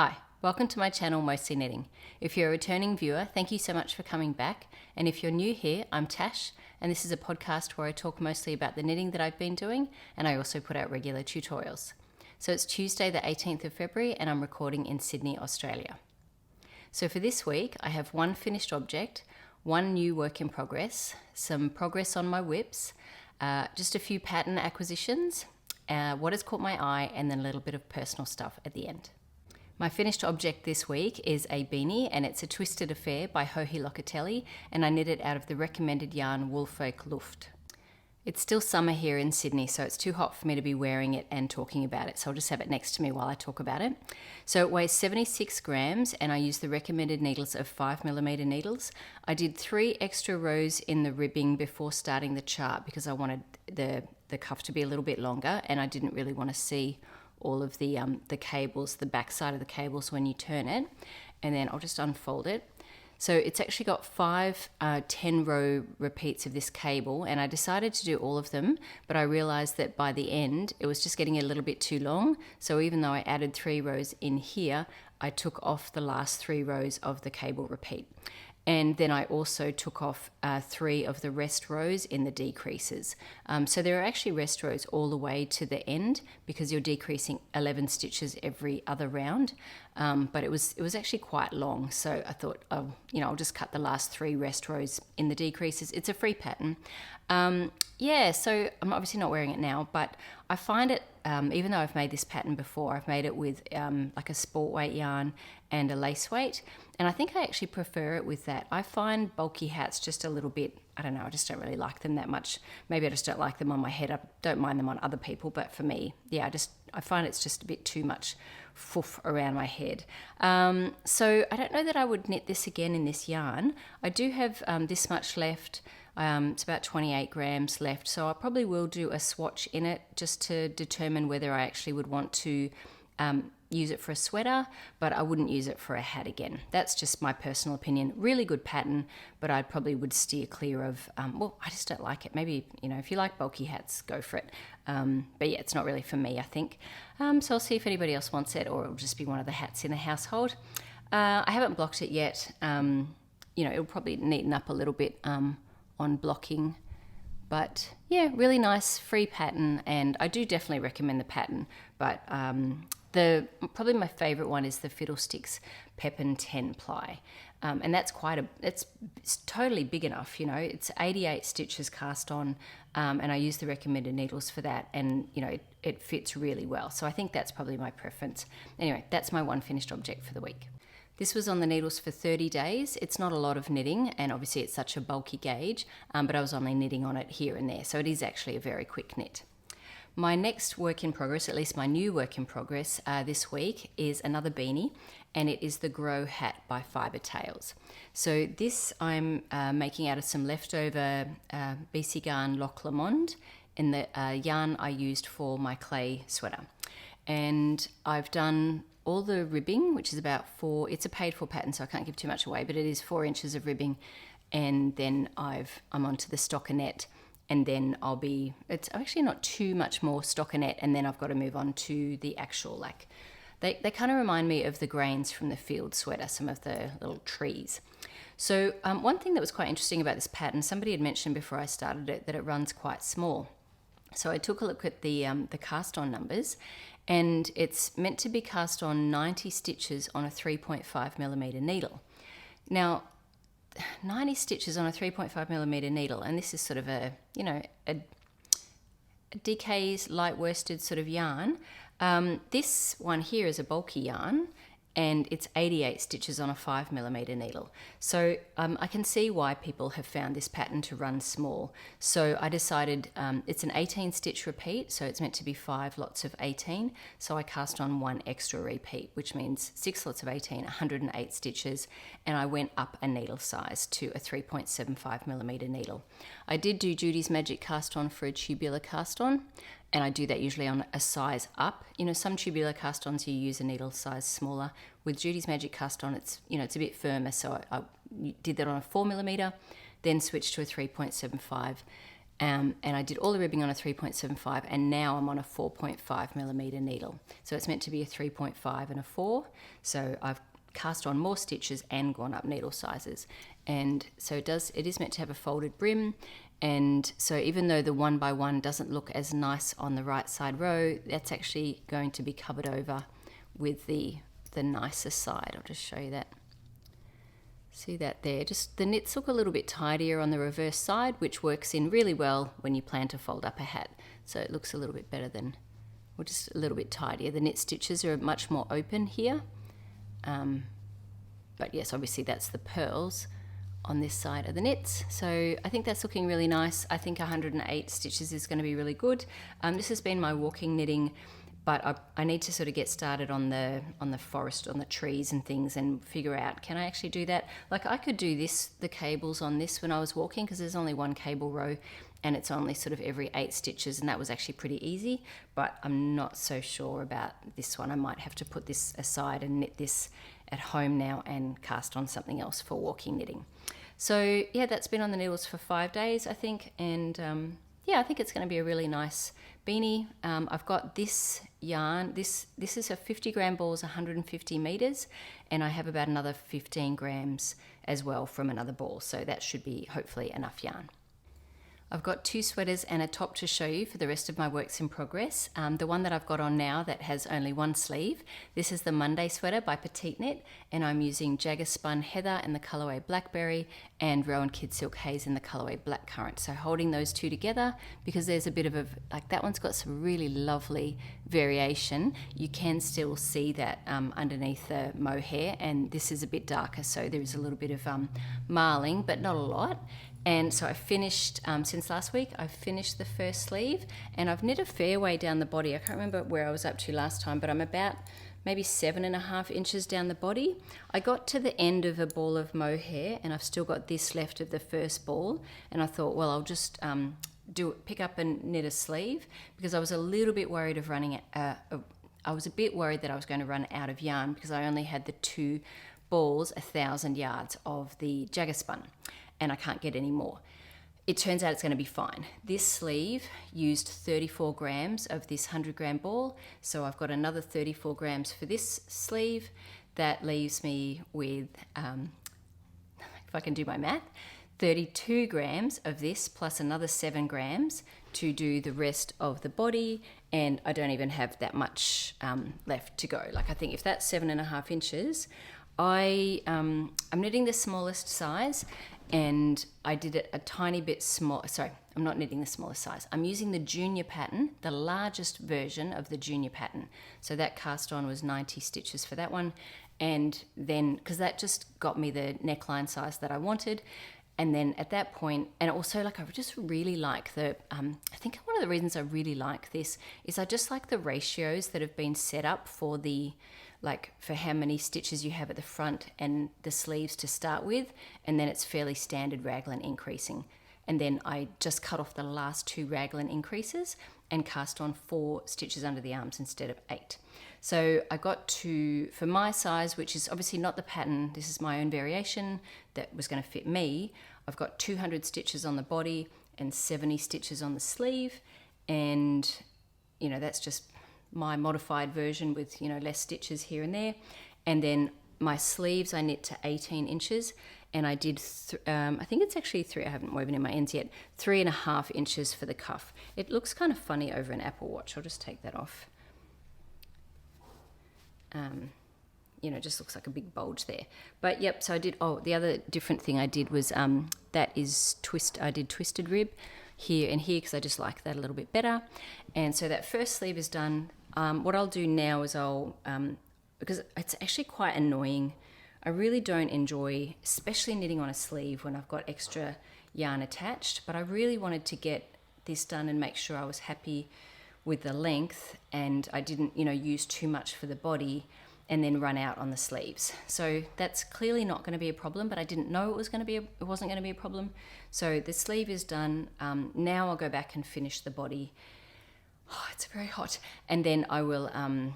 Hi, welcome to my channel Mostly Knitting. If you're a returning viewer, thank you so much for coming back. And if you're new here, I'm Tash, and this is a podcast where I talk mostly about the knitting that I've been doing, and I also put out regular tutorials. So it's Tuesday the 18th of February, and I'm recording in Sydney, Australia. So for this week, I have one finished object, one new work in progress, some progress on my whips, just a few pattern acquisitions, what has caught my eye, and then a little bit of personal stuff at the end. My finished object this week is a beanie, and it's a Twisted Affair by Johi Locatelli, and I knit it out of the recommended yarn Woolfolk Luft. It's still summer here in Sydney, so it's too hot for me to be wearing it and talking about it, so I'll just have it next to me while I talk about it. So it weighs 76 grams, and I used the recommended needles of 5mm needles. I did 3 extra rows in the ribbing before starting the chart because I wanted the cuff to be a little bit longer, and I didn't really want to see all of the cables, the back side of the cables when you turn it. And then I'll just unfold it. So it's actually got 5 10-row repeats of this cable, and I decided to do all of them, but I realized that by the end it was just getting a little bit too long. So even though I added 3 rows in here, I took off the last 3 rows of the cable repeat. And then I also took off 3 of the rest rows in the decreases. So there are actually rest rows all the way to the end because you're decreasing 11 stitches every other round. But it was actually quite long. So I thought, I'll just cut the last 3 rest rows in the decreases. It's a free pattern. So I'm obviously not wearing it now, but I find it, even though I've made this pattern before, I've made it with like a sport weight yarn and a lace weight. And I think I actually prefer it with that. I find bulky hats just a little bit, I don't know, I just don't really like them that much. Maybe I just don't like them on my head. I don't mind them on other people, but for me, I find it's just a bit too much foof around my head. So I don't know that I would knit this again in this yarn. I do have this much left. It's about 28 grams left, so I probably will do a swatch in it just to determine whether I actually would want to use it for a sweater, but I wouldn't use it for a hat again. That's just my personal opinion. Really good pattern, but I probably would steer clear of, I just don't like it. Maybe, if you like bulky hats, go for it. But yeah, it's not really for me, I think. So I'll see if anybody else wants it, or it'll just be one of the hats in the household. I haven't blocked it yet. It'll probably neaten up a little bit on blocking. But yeah, really nice free pattern, and I do definitely recommend the pattern. But probably my favorite one is the Fiddlesticks Pepin 10 ply, and that's it's totally big enough. It's 88 stitches cast on, and I use the recommended needles for that, and it fits really well. So I think that's probably my preference. Anyway, that's my one finished object for the week. This was on the needles for 30 days. It's not a lot of knitting, and obviously it's such a bulky gauge, but I was only knitting on it here and there, so it is actually a very quick knit. My next work in progress, at least my new work in progress this week, is another beanie, and it is the Grow Hat by Fibre Tales. So this I'm making out of some leftover BC Garn Loch Lomond in the yarn I used for my clay sweater. And I've done all the ribbing, which is about 4, it's a paid for pattern, so I can't give too much away, but it is 4 inches of ribbing, and then I'm onto the stockinette, and then it's actually not too much more stockinette, and then I've got to move on to the actual, they kind of remind me of the grains from the field sweater, some of the little trees. So one thing that was quite interesting about this pattern, somebody had mentioned before I started it that it runs quite small. So I took a look at the cast on numbers, and it's meant to be cast on 90 stitches on a 3.5mm needle. Now, 90 stitches on a 3.5mm needle, and this is sort of a DK's light worsted sort of yarn. This one here is a bulky yarn, and it's 88 stitches on a 5mm needle. So I can see why people have found this pattern to run small. So I decided it's an 18 stitch repeat, so it's meant to be 5 lots of 18. So I cast on 1 extra repeat, which means 6 lots of 18, 108 stitches, and I went up a needle size to a 3.75mm needle. I did do Judy's Magic cast on for a tubular cast on, and I do that usually on a size up. Some tubular cast-ons you use a needle size smaller. With Judy's Magic cast on, it's a bit firmer, so I did that on a 4mm, then switched to a 3.75, And I did all the ribbing on a 3.75, and now I'm on a 4.5 millimeter needle. So it's meant to be a 3.5 and a 4. So I've cast on more stitches and gone up needle sizes. And so it is meant to have a folded brim. And so even though the 1x1 doesn't look as nice on the right side row, that's actually going to be covered over with the nicer side. I'll just show you that. See that there? Just the knits look a little bit tidier on the reverse side, which works in really well when you plan to fold up a hat. So it looks a little bit better than, or just a little bit tidier. The knit stitches are much more open here. But yes, obviously that's the purls on this side of the knits. So I think that's looking really nice. I think 108 stitches is going to be really good. This has been my walking knitting, but I need to sort of get started on the forest, on the trees and things, and figure out, can I actually do that? Like I could do the cables on this when I was walking, because there's only one cable row and it's only sort of every 8 stitches, and that was actually pretty easy, but I'm not so sure about this one. I might have to put this aside and knit this at home now and cast on something else for walking knitting. So yeah, that's been on the needles for 5 days, I think, and yeah, I think it's going to be a really nice beanie. I've got this yarn. This is a 50 gram ball, is 150 meters, and I have about another 15 grams as well from another ball. So that should be hopefully enough yarn. I've got 2 sweaters and a top to show you for the rest of my works in progress. The one that I've got on now that has only one sleeve, this is the Monday sweater by Petite, and I'm using Jagger Spun Heather in the colourway Blackberry and Rowan Kid Silk Haze in the colourway Blackcurrant. So holding those two together, because there's a bit of like that one's got some really lovely variation. You can still see that underneath the mohair, and this is a bit darker, so there is a little bit of marling, but not a lot. And so I finished, since last week, I've finished the first sleeve, and I've knit a fair way down the body. I can't remember where I was up to last time, but I'm about maybe 7.5 inches down the body. I got to the end of a ball of mohair, and I've still got this left of the first ball, and I thought, well, I'll just pick up and knit a sleeve, because I was a little bit worried of running, I was a bit worried that I was going to run out of yarn, because I only had the 2 balls, 1,000 yards of the Jagger Spun, and I can't get any more. It turns out it's going to be fine. This sleeve used 34 grams of this 100 gram ball, so I've got another 34 grams for this sleeve. That leaves me with, if I can do my math, 32 grams of this plus another 7 grams to do the rest of the body, and I don't even have that much left to go. Like, I think if that's 7.5 inches, I'm knitting the smallest size, and I did it a tiny bit small. Sorry, I'm not knitting the smallest size. I'm using the junior pattern, the largest version of the junior pattern. So that cast on was 90 stitches for that one. And then, because that just got me the neckline size that I wanted. And then at that point, and also like I just really like I think one of the reasons I really like this is I just like the ratios that have been set up for for how many stitches you have at the front and the sleeves to start with, and then it's fairly standard raglan increasing. And then I just cut off the last 2 raglan increases and cast on 4 stitches under the arms instead of 8. So I got to, for my size, which is obviously not the pattern, this is my own variation that was going to fit me, I've got 200 stitches on the body and 70 stitches on the sleeve, and that's just my modified version with less stitches here and there. And then my sleeves I knit to 18 inches, and I did I think it's actually 3, I haven't woven in my ends yet, 3.5 inches for the cuff. It looks kind of funny over an Apple Watch. I'll just take that off. It just looks like a big bulge there. But yep, so I did, the other different thing I did was I did twisted rib here and here, because I just like that a little bit better. And so that first sleeve is done. What I'll do now is because it's actually quite annoying, I really don't enjoy, especially knitting on a sleeve when I've got extra yarn attached, but I really wanted to get this done and make sure I was happy with the length, and I didn't, use too much for the body and then run out on the sleeves. So that's clearly not going to be a problem, but I didn't know it wasn't going to be a problem. So the sleeve is done. Now I'll go back and finish the body. Oh, it's very hot. And then I will, I'll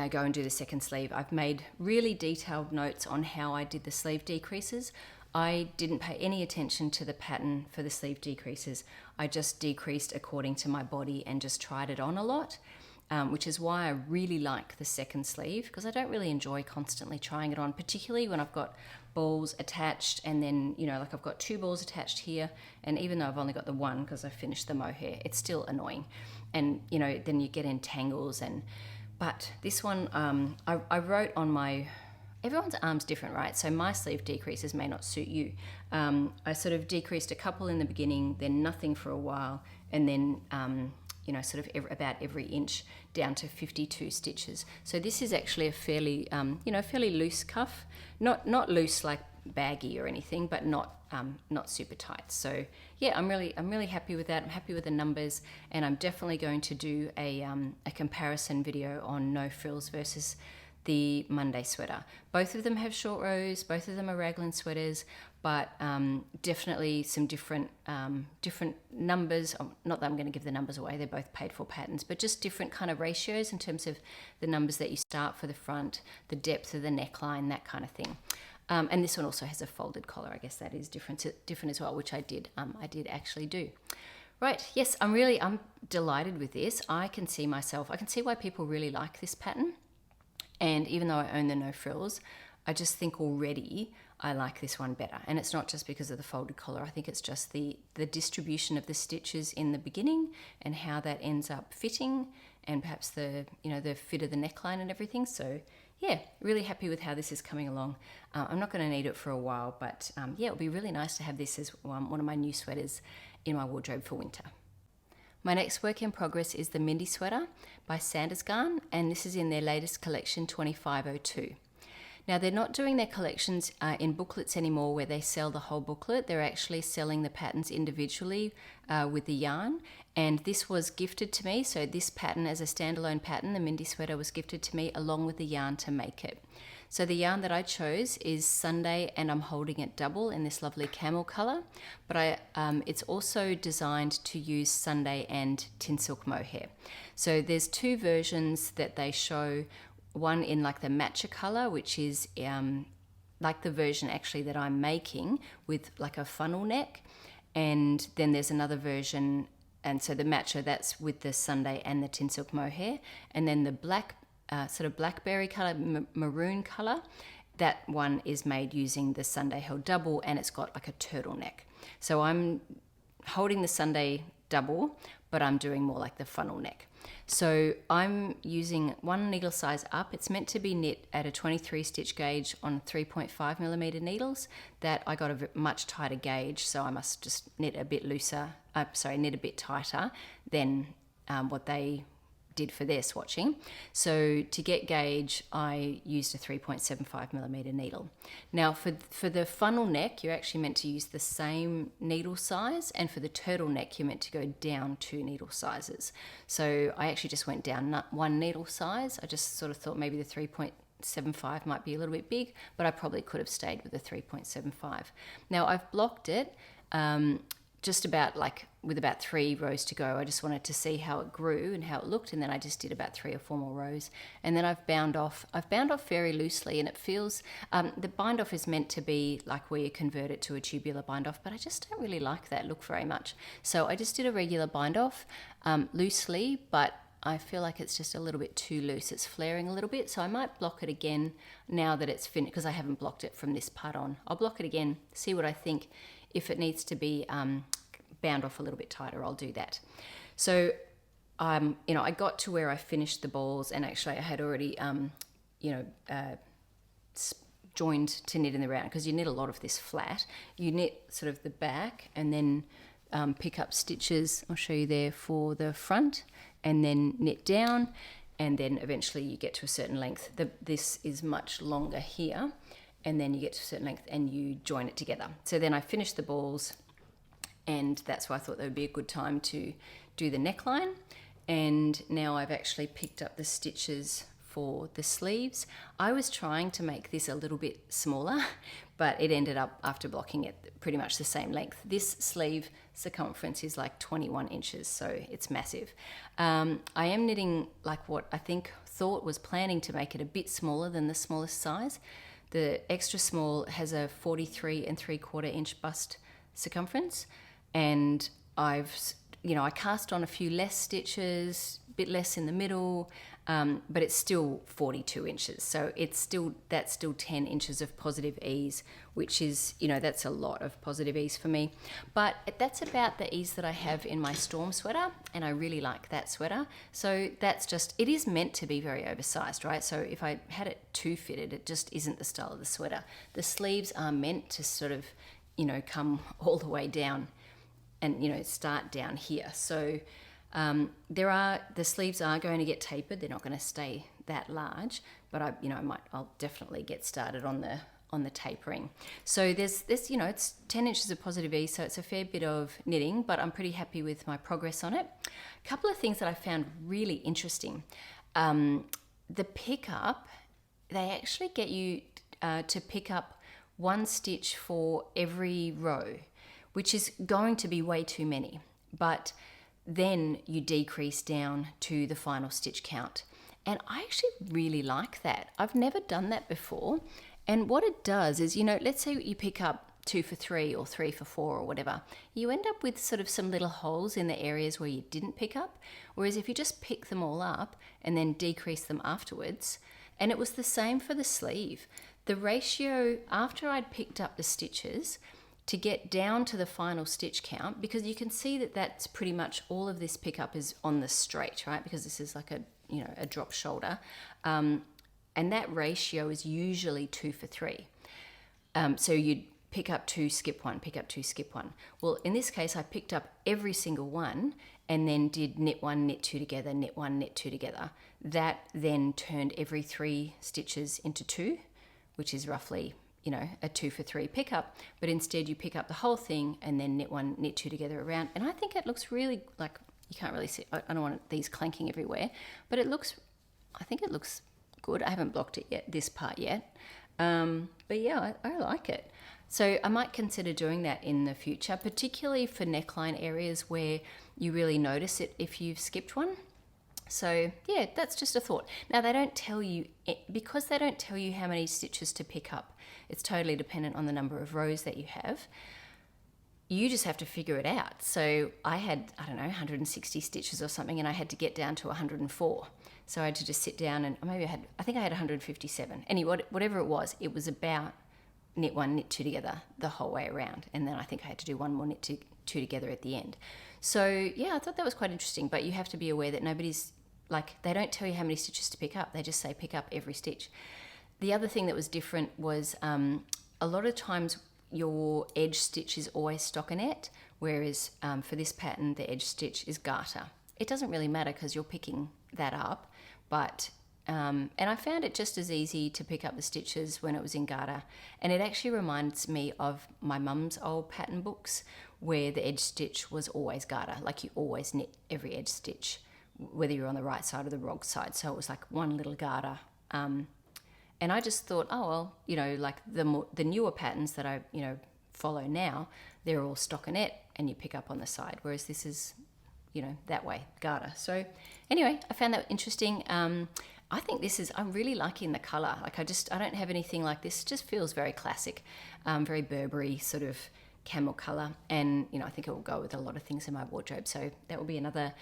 go and do the second sleeve. I've made really detailed notes on how I did the sleeve decreases. I didn't pay any attention to the pattern for the sleeve decreases. I just decreased according to my body and just tried it on a lot, which is why I really like the second sleeve, because I don't really enjoy constantly trying it on, particularly when I've got balls attached, and then, you know, like I've got 2 balls attached here, and even though I've only got the one because I finished the mohair, it's still annoying. And, you know, then you get in tangles. But this one, I wrote on my, everyone's arm's different, right? So my sleeve decreases may not suit you. I sort of decreased a couple in the beginning, then nothing for a while, and then you know, sort of about every inch down to 52 stitches. So this is actually a fairly, you know, fairly loose cuff, not loose like baggy or anything, but not super tight. So yeah, I'm really happy with that. I'm happy with the numbers, and I'm definitely going to do a comparison video on no frills versus the Monday sweater. Both of them have short rows, both of them are raglan sweaters, but definitely some different numbers. Not that I'm going to give the numbers away, they're both paid for patterns, but just different kind of ratios in terms of the numbers that you start for the front, the depth of the neckline, that kind of thing. And this one also has a folded collar. I guess that is different as well, which I did actually do. Right, yes, I'm delighted with this. I can see why people really like this pattern. And even though I own the no frills, I just think already I like this one better. And it's not just because of the folded collar. I think it's just the distribution of the stitches in the beginning and how that ends up fitting, and perhaps the fit of the neckline and everything. So yeah, really happy with how this is coming along. I'm not going to need it for a while, but yeah, it'll be really nice to have this as one of my new sweaters in my wardrobe for winter. My next work in progress is the Mindy sweater by Sandnes Garn, and this is in their latest collection 2502. Now, they're not doing their collections in booklets anymore where they sell the whole booklet. They're actually selling the patterns individually with the yarn, and this was gifted to me. So this pattern as a standalone pattern, the Mindy sweater, was gifted to me along with the yarn to make it. So the yarn that I chose is Sunday, and I'm holding it double in this lovely camel color, but it's also designed to use Sunday and tin silk mohair. So there's 2 versions that they show, one in like the matcha color, which is like the version actually that I'm making with like a funnel neck, and then there's another version, and so the matcha, that's with the Sunday and the tin silk mohair, and then the black sort of blackberry color, maroon color, that one is made using the Sunday held double, and it's got like a turtleneck. So I'm holding the Sunday double, but I'm doing more like the funnel neck. So I'm using 1 needle size up. It's meant to be knit at a 23 stitch gauge on 3.5 millimeter needles. That I got a much tighter gauge, so I must just knit a bit tighter than what they did for their swatching. So to get gauge, I used a 3.75 millimeter needle. Now for the funnel neck, you're actually meant to use the same needle size, and for the turtleneck, you're meant to go down 2 needle sizes. So I actually just went down 1 needle size. I just sort of thought maybe the 3.75 might be a little bit big, but I probably could have stayed with the 3.75. Now I've blocked it just about like with about 3 rows to go. I just wanted to see how it grew and how it looked, and then I just did about 3 or 4 more rows, and then I've bound off very loosely, and it feels the bind off is meant to be like where you convert it to a tubular bind off, but I just don't really like that look very much. So I just did a regular bind off loosely, but I feel like it's just a little bit too loose. It's flaring a little bit, so I might block it again now that it's finished, because I haven't blocked it from this part on. I'll block it again, see what I think. If it needs to be bound off a little bit tighter, I'll do that. So, I got to where I finished the balls, and actually I had already, joined to knit in the round, because you knit a lot of this flat. You knit sort of the back, and then pick up stitches, I'll show you there, for the front, and then knit down, and then eventually you get to a certain length. This is much longer here, and then you get to a certain length and you join it together. So then I finished the balls, and that's why I thought that would be a good time to do the neckline. And now I've actually picked up the stitches for the sleeves. I was trying to make this a little bit smaller, but it ended up, after blocking it, pretty much the same length. This sleeve circumference is like 21 inches, so it's massive. I am knitting like what I thought was planning to make it a bit smaller than the smallest size, The extra small has a 43 3/4 inch bust circumference, and I cast on a few less stitches, a bit less in the middle, but it's still 42 inches. So that's still 10 inches of positive ease, which is, that's a lot of positive ease for me. But that's about the ease that I have in my storm sweater, and I really like that sweater. So it is meant to be very oversized, right? So if I had it too fitted, it just isn't the style of the sweater. The sleeves are meant to sort of, come all the way down and, start down here. So the sleeves are going to get tapered. They're not going to stay that large, but I'll definitely get started on the tapering. So there's it's 10 inches of positive ease, so it's a fair bit of knitting, but I'm pretty happy with my progress on it. A couple of things that I found really interesting. The pickup, they actually get you to pick up one stitch for every row, which is going to be way too many, but then you decrease down to the final stitch count. And I actually really like that. I've never done that before. And what it does is, let's say you pick up 2 for 3 or 3 for 4 or whatever, you end up with sort of some little holes in the areas where you didn't pick up. Whereas if you just pick them all up and then decrease them afterwards, and it was the same for the sleeve. The ratio after I'd picked up the stitches to get down to the final stitch count, because you can see that that's pretty much all of this pickup is on the straight, right? Because this is like a drop shoulder. And that ratio is usually 2 for 3. So you'd pick up 2, skip 1, pick up 2, skip 1. Well, in this case, I picked up every single one and then did knit 1, knit 2 together, knit 1, knit 2 together. That then turned every 3 stitches into 2, which is roughly, a 2 for 3 pickup, but instead you pick up the whole thing and then knit 1, knit 2 together around. And I think it looks really, like, you can't really see, I don't want these clanking everywhere, but I think it looks good. I haven't blocked it yet, this part yet. But yeah, I like it. So I might consider doing that in the future, particularly for neckline areas where you really notice it if you've skipped one. So yeah, that's just a thought. Now they don't tell you, because they don't tell you how many stitches to pick up, it's totally dependent on the number of rows that you have. You just have to figure it out. So I had, 160 stitches or something, and I had to get down to 104. So I had to just sit down and I think I had 157. Anyway, whatever it was about knit 1, knit 2 together the whole way around. And then I think I had to do one more knit 2 together at the end. So yeah, I thought that was quite interesting, but you have to be aware that they don't tell you how many stitches to pick up. They just say pick up every stitch. The other thing that was different was a lot of times your edge stitch is always stockinette, whereas for this pattern, the edge stitch is garter. It doesn't really matter because you're picking that up, but and I found it just as easy to pick up the stitches when it was in garter. And it actually reminds me of my mum's old pattern books where the edge stitch was always garter, like you always knit every edge stitch, whether you're on the right side or the wrong side. So it was like one little garter. And I just thought, oh, well, like the newer patterns that I, follow now, they're all stockinette and you pick up on the side, whereas this is, that way, garter. So anyway, I found that interesting. I think I'm really liking the colour. Like I don't have anything like this. It just feels very classic, very Burberry sort of camel colour. And, I think it will go with a lot of things in my wardrobe. So that will be another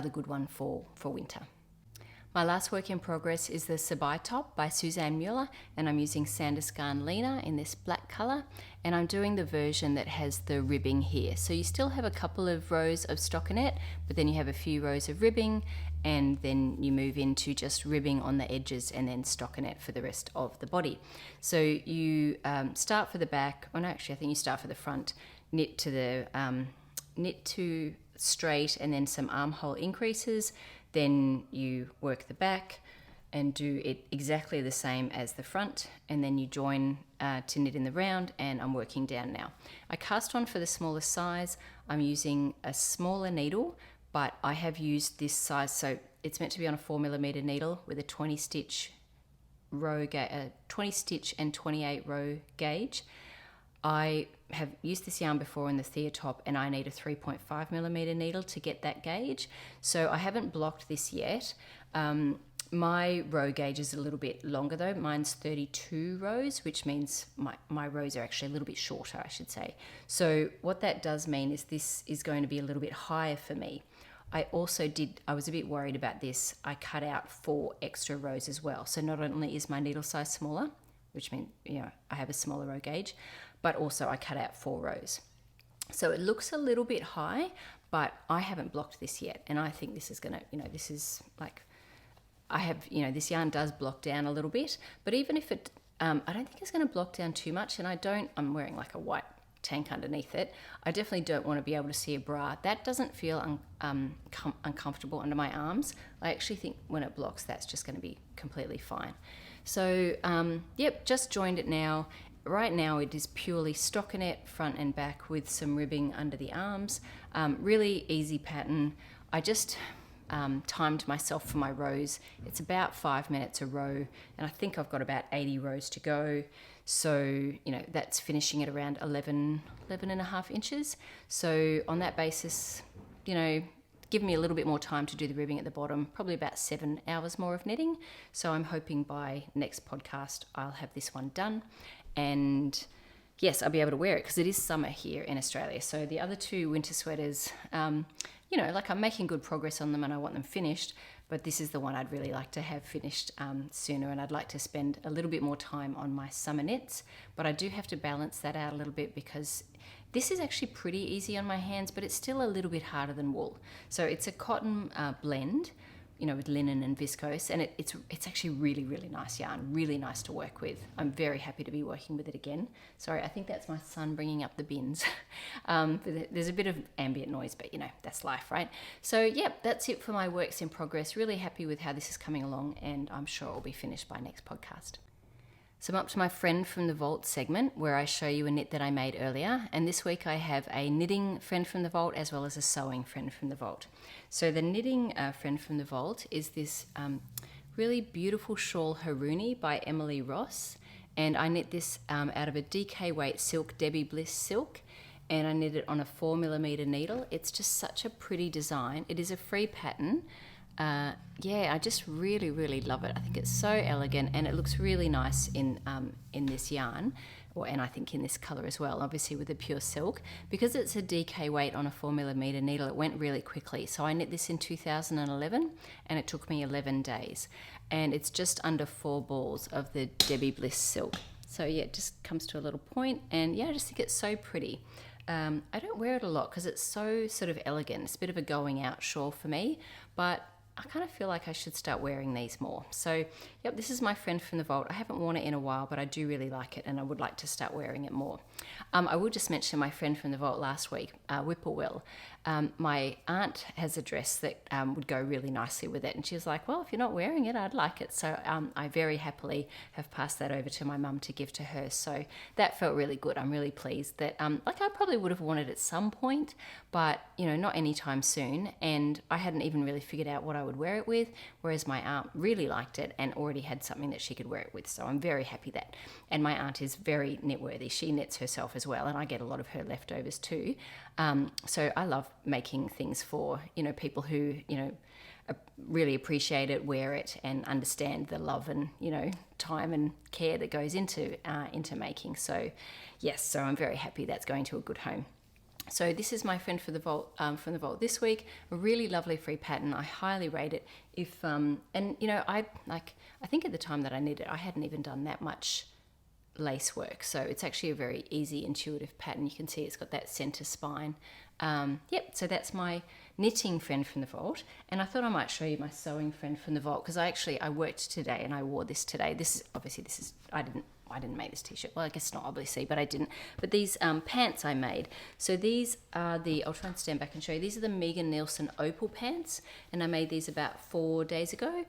good one for winter. My last work in progress is the Sabai top by Susanne Muller, and I'm using Sandnes Garn Lena in this black colour, and I'm doing the version that has the ribbing here. So you still have a couple of rows of stockinette, but then you have a few rows of ribbing, and then you move into just ribbing on the edges and then stockinette for the rest of the body. So you start for the back, I think you start for the front, knit to straight and then some armhole increases. Then you work the back and do it exactly the same as the front, and then you join to knit in the round, and I'm working down now. I cast on for the smallest size. I'm using a smaller needle, but I have used this size, so it's meant to be on a 4mm needle with a 20 stitch and 28 row gauge. I have used this yarn before in the Thea top, and I need a 3.5mm needle to get that gauge. So I haven't blocked this yet. My row gauge is a little bit longer though. Mine's 32 rows, which means my rows are actually a little bit shorter, I should say. So what that does mean is this is going to be a little bit higher for me. I was a bit worried about this. I cut out 4 extra rows as well. So not only is my needle size smaller, which means, I have a smaller row gauge, but also I cut out 4 rows. So it looks a little bit high, but I haven't blocked this yet. And I think this is going to, this is like, this yarn does block down a little bit, but even if it, I don't think it's going to block down too much. And I'm wearing like a white tank underneath it. I definitely don't want to be able to see a bra. That doesn't feel uncomfortable under my arms. I actually think when it blocks, that's just going to be completely fine. So, just joined it now. Right now it is purely stockinette front and back with some ribbing under the arms. Really easy pattern. I just timed myself for my rows. It's about 5 minutes a row, and I think I've got about 80 rows to go. So, that's finishing at around 11 and a half inches. So on that basis, give me a little bit more time to do the ribbing at the bottom, probably about 7 hours more of knitting. So I'm hoping by next podcast, I'll have this one done. And yes, I'll be able to wear it because it is summer here in Australia. So the other 2 winter sweaters, I'm making good progress on them and I want them finished, but this is the one I'd really like to have finished sooner, and I'd like to spend a little bit more time on my summer knits, but I do have to balance that out a little bit because this is actually pretty easy on my hands, but it's still a little bit harder than wool. So it's a cotton blend, with linen and viscose, and it's actually really, really nice yarn, really nice to work with. I'm very happy to be working with it again. Sorry, I think that's my son bringing up the bins. There's a bit of ambient noise, but that's life, right? So that's it for my works in progress. Really happy with how this is coming along, and I'm sure it'll be finished by next podcast. So I'm up to my friend from the vault segment where I show you a knit that I made earlier, and this week I have a knitting friend from the vault as well as a sewing friend from the vault. So the knitting friend from the vault is this really beautiful shawl Haruni by Emily Ross, and I knit this out of a DK weight silk Debbie Bliss silk, and I knit it on a 4mm needle. It's just such a pretty design. It is a free pattern. I just really, really love it. I think it's so elegant and it looks really nice in this yarn, and I think in this colour as well, obviously with the pure silk. Because it's a DK weight on a 4mm needle, it went really quickly. So I knit this in 2011 and it took me 11 days. And it's just under 4 balls of the Debbie Bliss silk. So it just comes to a little point, and I just think it's so pretty. I don't wear it a lot because it's so sort of elegant. It's a bit of a going out shawl for me, but I kind of feel like I should start wearing these more. So, this is my friend from the vault. I haven't worn it in a while, but I do really like it and I would like to start wearing it more. I will just mention my friend from the vault last week, Whippoorwill. My aunt has a dress that would go really nicely with it, and she was like, well, if you're not wearing it, I'd like it. So I very happily have passed that over to my mum to give to her. So that felt really good. I'm really pleased that, I probably would have worn it at some point, but, not anytime soon. And I hadn't even really figured out what I would wear it with, whereas my aunt really liked it and already had something that she could wear it with. So I'm very happy that. And my aunt is very knit-worthy. She knits herself as well, and I get a lot of her leftovers too. So I love making things for, people who, really appreciate it, wear it, and understand the love and, time and care that goes into making. So yes, so I'm very happy that's going to a good home. So this is my friend from the vault this week. A really lovely free pattern. I highly rate it. I think at the time that I knit it, I hadn't even done that much lace work. So it's actually a very easy, intuitive pattern. You can see it's got that center spine. So that's my knitting friend from the vault. And I thought I might show you my sewing friend from the vault because I worked today and I wore this today. I didn't make this t-shirt. Well, I guess not obviously, but I didn't. But these pants I made. So these are I'll try and stand back and show you. These are the Nielsen Opal pants. And I made these about 4 days ago.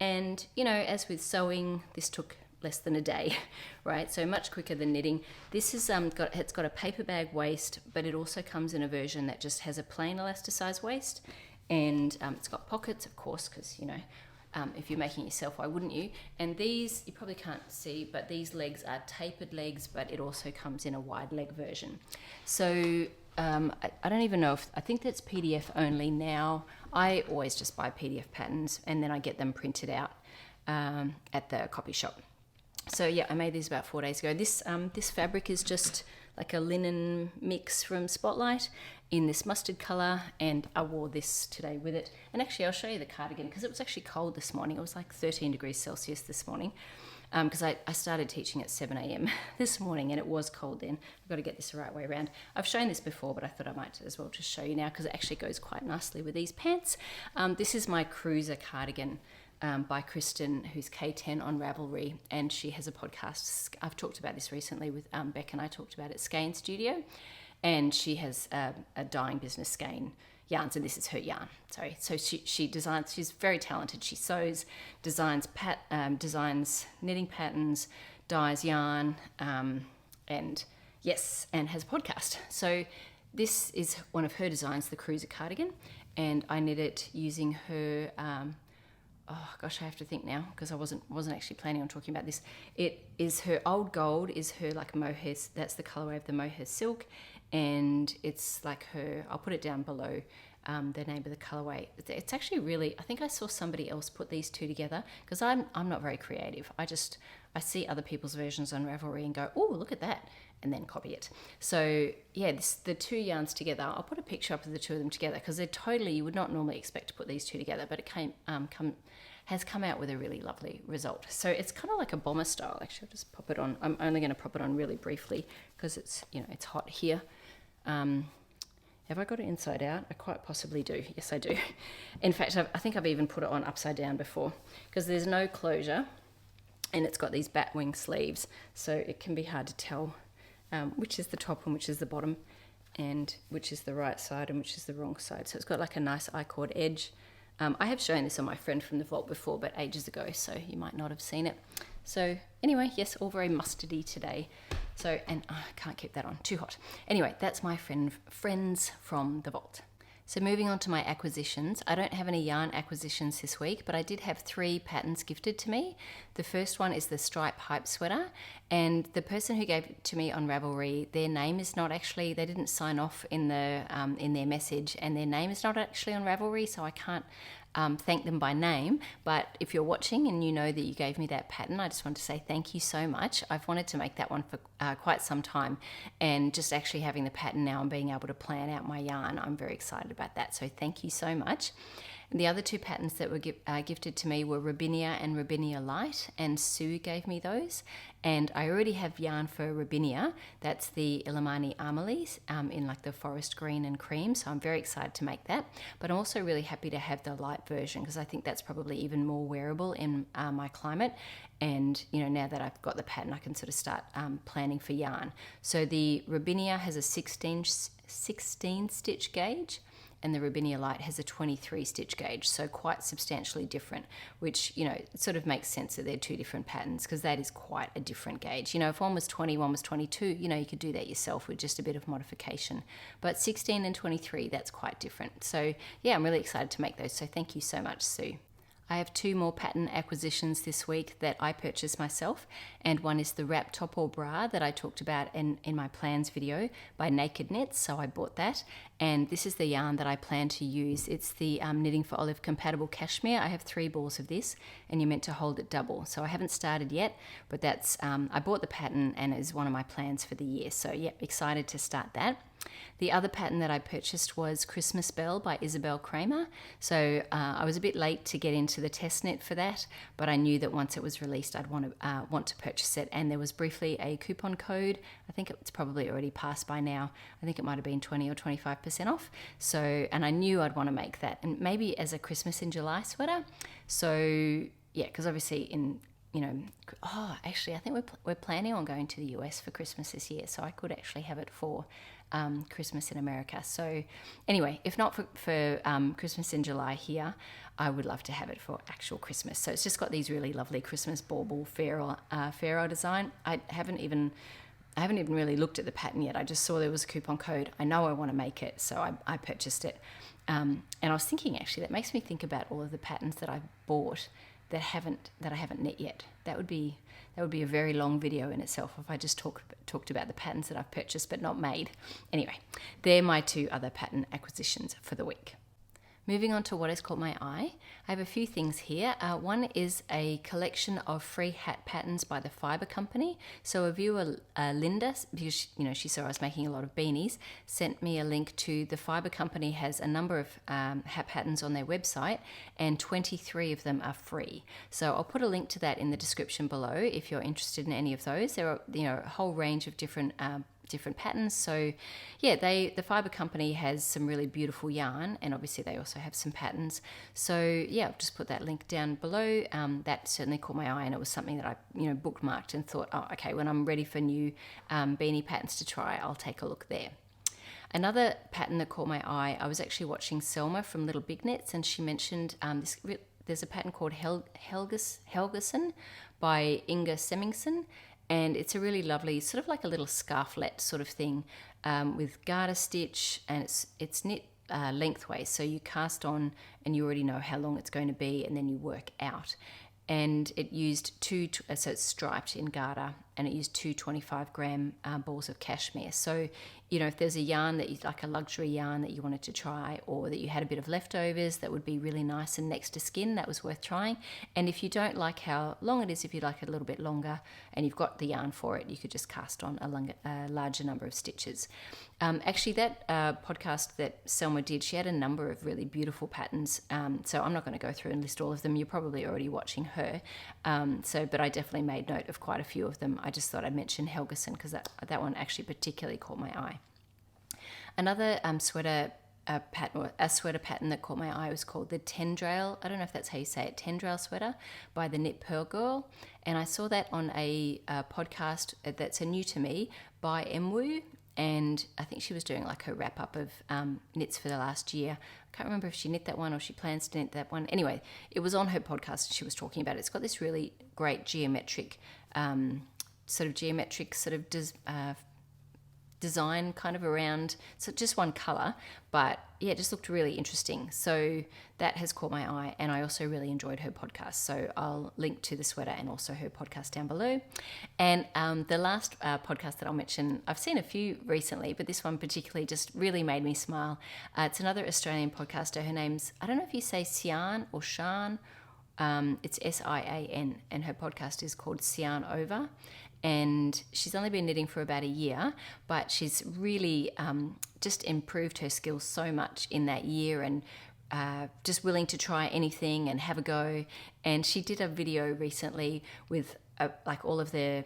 And, as with sewing, this took less than a day, right? So much quicker than knitting. This is it's got a paper bag waist, but it also comes in a version that just has a plain elasticized waist. And it's got pockets, of course, because, if you're making it yourself, why wouldn't you? And these, you probably can't see, but these legs are tapered legs, but it also comes in a wide leg version. So I don't even know I think that's PDF only now. I always just buy PDF patterns and then I get them printed out at the copy shop. So yeah, I made these about 4 days ago. This fabric is just like a linen mix from Spotlight in this mustard colour, and I wore this today with it. And actually I'll show you the cardigan because it was actually cold this morning. It was like 13 degrees Celsius this morning because I started teaching at 7 a.m. this morning and it was cold then. I've got to get this the right way around. I've shown this before, but I thought I might as well just show you now because it actually goes quite nicely with these pants. This is my cruiser cardigan by Kristen, who's K10 on Ravelry, and she has a podcast. I've talked about this recently with Beck, and I talked about it, Skein Studio, and she has a dyeing business, Skein Yarns, and this is her yarn. Sorry, so she designs. She's very talented. She sews, designs knitting patterns, dyes yarn, and yes, and has a podcast. So this is one of her designs, the Cruiser cardigan, and I knit it using her. Oh gosh, I have to think now because I wasn't actually planning on talking about this. It is her Old Gold, is her like mohair. That's the colorway of the mohair silk, and it's like her. I'll put it down below the name of the colorway. It's actually really. I think I saw somebody else put these two together because I'm not very creative. I see other people's versions on Ravelry and go, oh, look at that, and then copy it. So yeah, the two yarns together. I'll put a picture up of the two of them together because they're totally. You would not normally expect to put these two together, but it has come out with a really lovely result. So it's kind of like a bomber style. Actually, I'll just pop it on. I'm only going to pop it on really briefly because it's it's hot here. Have I got it inside out? I quite possibly do. Yes, I do. In fact, I think I've even put it on upside down before because there's no closure and it's got these bat wing sleeves. So it can be hard to tell which is the top and which is the bottom and which is the right side and which is the wrong side. So it's got like a nice I-cord edge. I have shown this on my friend from the vault before, but ages ago, so you might not have seen it. So anyway, yes, all very mustardy today. So, and I can't keep that on, too hot. Anyway, that's my friends from the vault. So moving on to my acquisitions, I don't have any yarn acquisitions this week, but I did have 3 patterns gifted to me. The first one is the stripe hype sweater, and the person who gave it to me on Ravelry, their name is not actually, they didn't sign off in their message, and their name is not actually on Ravelry, so I can't thank them by name. But if you're watching and you know that you gave me that pattern, I just want to say thank you so much. I've wanted to make that one for quite some time, and just actually having the pattern now and being able to plan out my yarn, I'm very excited about that. So thank you so much. And the other 2 patterns that were gifted to me were Robinia and Robinia Light, and Sue gave me those. And I already have yarn for Robinia. That's the Illimani Armalees in like the forest green and cream, so I'm very excited to make that. But I'm also really happy to have the light version because I think that's probably even more wearable in my climate. And now that I've got the pattern, I can sort of start planning for yarn. So the Robinia has a 16 stitch gauge, and the Robinia Light has a 23 stitch gauge, so quite substantially different, which, it sort of makes sense that they're 2 different patterns because that is quite a different gauge. If one was 20, one was 22, you could do that yourself with just a bit of modification. But 16 and 23, that's quite different. So yeah, I'm really excited to make those. So thank you so much, Sue. I have 2 more pattern acquisitions this week that I purchased myself, and one is the wrap top or bra that I talked about in my plans video by Nakedknits, so I bought that, and this is the yarn that I plan to use. It's the Knitting for Olive compatible cashmere. I have 3 balls of this, and you're meant to hold it double, so I haven't started yet, but that's I bought the pattern and it is one of my plans for the year, so yeah, excited to start that. The other pattern that I purchased was Christmas Belle by Isabell Kraemer. So I was a bit late to get into the test knit for that, but I knew that once it was released, I'd want to purchase it. And there was briefly a coupon code. I think it's probably already passed by now. I think it might have been 20 or 25% off. So, and I knew I'd want to make that, and maybe as a Christmas in July sweater. So yeah, because obviously actually I think we're planning on going to the US for Christmas this year, so I could actually have it for Christmas in America. So anyway, if not for Christmas in July here, I would love to have it for actual Christmas. So it's just got these really lovely Christmas bauble ferrule design. I haven't even really looked at the pattern yet. I just saw there was a coupon code. I know I want to make it, so I purchased it. And I was thinking, actually, that makes me think about all of the patterns that I've bought that I haven't knit yet. That would be a very long video in itself if I just talked about the patterns that I've purchased but not made. Anyway, they're my 2 other pattern acquisitions for the week. Moving on to what has caught my eye, I have a few things here. One is a collection of free hat patterns by the Fibre Company. So a viewer, Linda, because she saw I was making a lot of beanies, sent me a link to the Fibre Company has a number of hat patterns on their website, and 23 of them are free. So I'll put a link to that in the description below if you're interested in any of those. There are a whole range of different patterns. So yeah, the Fibre Company has some really beautiful yarn, and obviously they also have some patterns. So yeah, I'll just put that link down below. That certainly caught my eye, and it was something that I bookmarked and thought, oh, okay, when I'm ready for new beanie patterns to try, I'll take a look there. Another pattern that caught my eye, I was actually watching Selma from Little Big Knits, and she mentioned there's a pattern called Helgesen by Inga Semmingsen. And it's a really lovely, sort of like a little scarflet sort of thing, with garter stitch, and it's knit lengthways. So you cast on and you already know how long it's going to be, and then you work out. And it used so it's striped in garter, and it used 2 25-gram balls of cashmere. So, if there's a yarn that you like, a luxury yarn that you wanted to try, or that you had a bit of leftovers that would be really nice and next to skin, that was worth trying. And if you don't like how long it is, if you like it a little bit longer and you've got the yarn for it, you could just cast on a larger number of stitches. Actually, that podcast that Selma did, she had a number of really beautiful patterns. So I'm not going to go through and list all of them. You're probably already watching her. But I definitely made note of quite a few of them. I just thought I'd mention Helgesen because that one actually particularly caught my eye. Another sweater pattern that caught my eye was called the Tendreil. I don't know if that's how you say it. Tendreil sweater by the Knit Purl Girl, and I saw that on a podcast that's new to me by Emwu. And I think she was doing like her wrap up of knits for the last year. I can't remember if she knit that one or she plans to knit that one. Anyway, it was on her podcast and she was talking about it. It's got this really great geometric design kind of around, so just one colour, but yeah, it just looked really interesting. So that has caught my eye, and I also really enjoyed her podcast. So I'll link to the sweater and also her podcast down below. And the last podcast that I'll mention, I've seen a few recently, but this one particularly just really made me smile. It's another Australian podcaster. Her name's, I don't know if you say Sian or Shan. It's Sian, and her podcast is called Sian Over. And she's only been knitting for about a year, but she's really just improved her skills so much in that year, and just willing to try anything and have a go. And she did a video recently with like all of the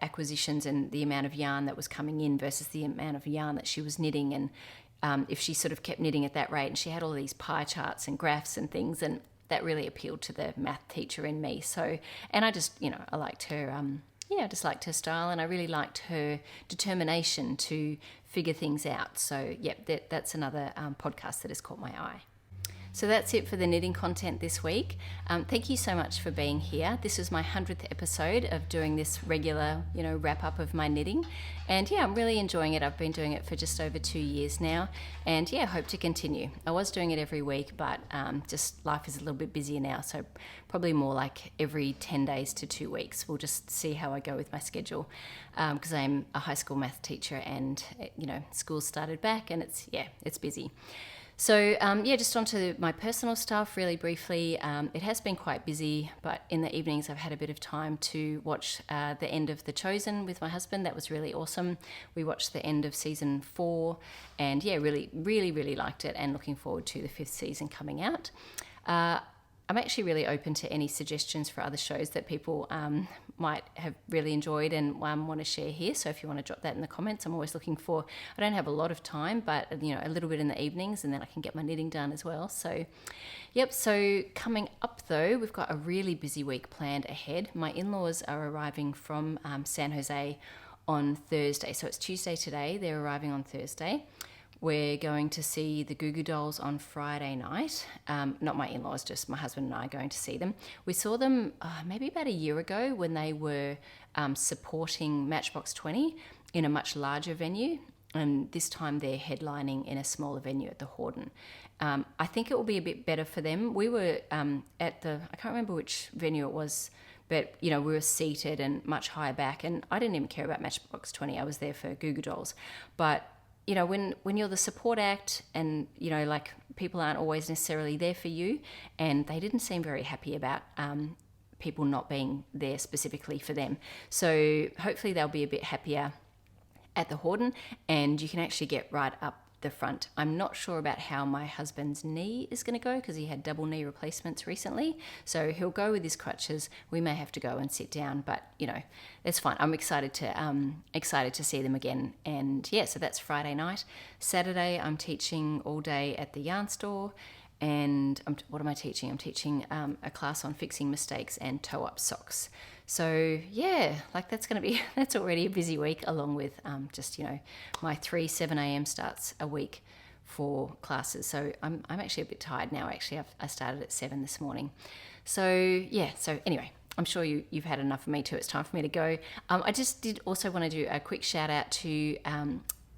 acquisitions and the amount of yarn that was coming in versus the amount of yarn that she was knitting, and if she sort of kept knitting at that rate. And she had all these pie charts and graphs and things, and that really appealed to the math teacher in me. So, and I just, I liked her... I just liked her style, and I really liked her determination to figure things out. So, that's another podcast that has caught my eye. So that's it for the knitting content this week. Thank you so much for being here. This is my 100th episode of doing this regular, wrap up of my knitting. And I'm really enjoying it. I've been doing it for just over 2 years now. And hope to continue. I was doing it every week, but just life is a little bit busier now. So probably more like every 10 days to 2 weeks. We'll just see how I go with my schedule. Because I'm a high school math teacher, and, school started back, and it's busy. So, just onto my personal stuff really briefly. It has been quite busy, but in the evenings I've had a bit of time to watch the end of The Chosen with my husband. That was really awesome. We watched the end of season 4, and really, really, really liked it, and looking forward to the 5th season coming out. I'm actually really open to any suggestions for other shows that people might have really enjoyed and want to share here. So if you want to drop that in the comments, I'm always looking for, I don't have a lot of time, but a little bit in the evenings, and then I can get my knitting done as well. So so coming up though, we've got a really busy week planned ahead. My in-laws are arriving from San Jose on Thursday. So it's Tuesday today. They're arriving on Thursday. We're going to see the Goo Goo Dolls on Friday night. Not my in-laws, just my husband and I are going to see them. We saw them maybe about a year ago when they were supporting Matchbox 20 in a much larger venue. And this time they're headlining in a smaller venue at the Horden. I think it will be a bit better for them. We were at I can't remember which venue it was, but, we were seated and much higher back. And I didn't even care about Matchbox 20. I was there for Goo Goo Dolls. But you know, when you're the support act and, you know, like people aren't always necessarily there for you, and they didn't seem very happy about people not being there specifically for them. So hopefully they'll be a bit happier at the Horden, and you can actually get right up the front. I'm not sure about how my husband's knee is going to go because he had double knee replacements recently. So he'll go with his crutches. We may have to go and sit down, but you know, it's fine. I'm excited to see them again. And yeah, so that's Friday night. Saturday, I'm teaching all day at the yarn store. And what am I teaching? I'm teaching a class on fixing mistakes and toe-up socks. So yeah, like that's already a busy week, along with just, you know, my 7 a.m. starts a week for classes. So I'm actually a bit tired now. Actually, I started at 7 this morning. So yeah, so anyway, I'm sure you've had enough of me too. It's time for me to go. I just did also want to do a quick shout out to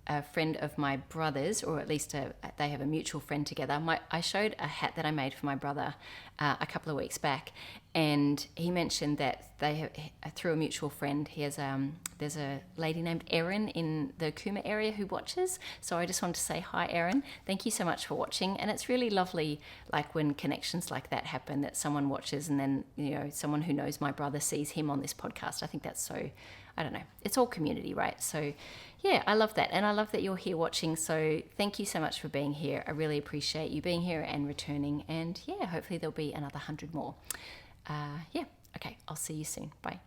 a friend of my brother's, or at least they have a mutual friend together. I showed a hat that I made for my brother a couple of weeks back, and he mentioned that they have, through a mutual friend, he has there's a lady named Erin in the Cooma area who watches. So I just wanted to say hi, Erin. Thank you so much for watching, and it's really lovely, like when connections like that happen, that someone watches and then, you know, someone who knows my brother sees him on this podcast. I think that's so, I don't know, it's all community, right? So yeah, I love that. And I love that you're here watching. So thank you so much for being here. I really appreciate you being here and returning. And yeah, hopefully there'll be another 100 more. Yeah, okay, I'll see you soon. Bye.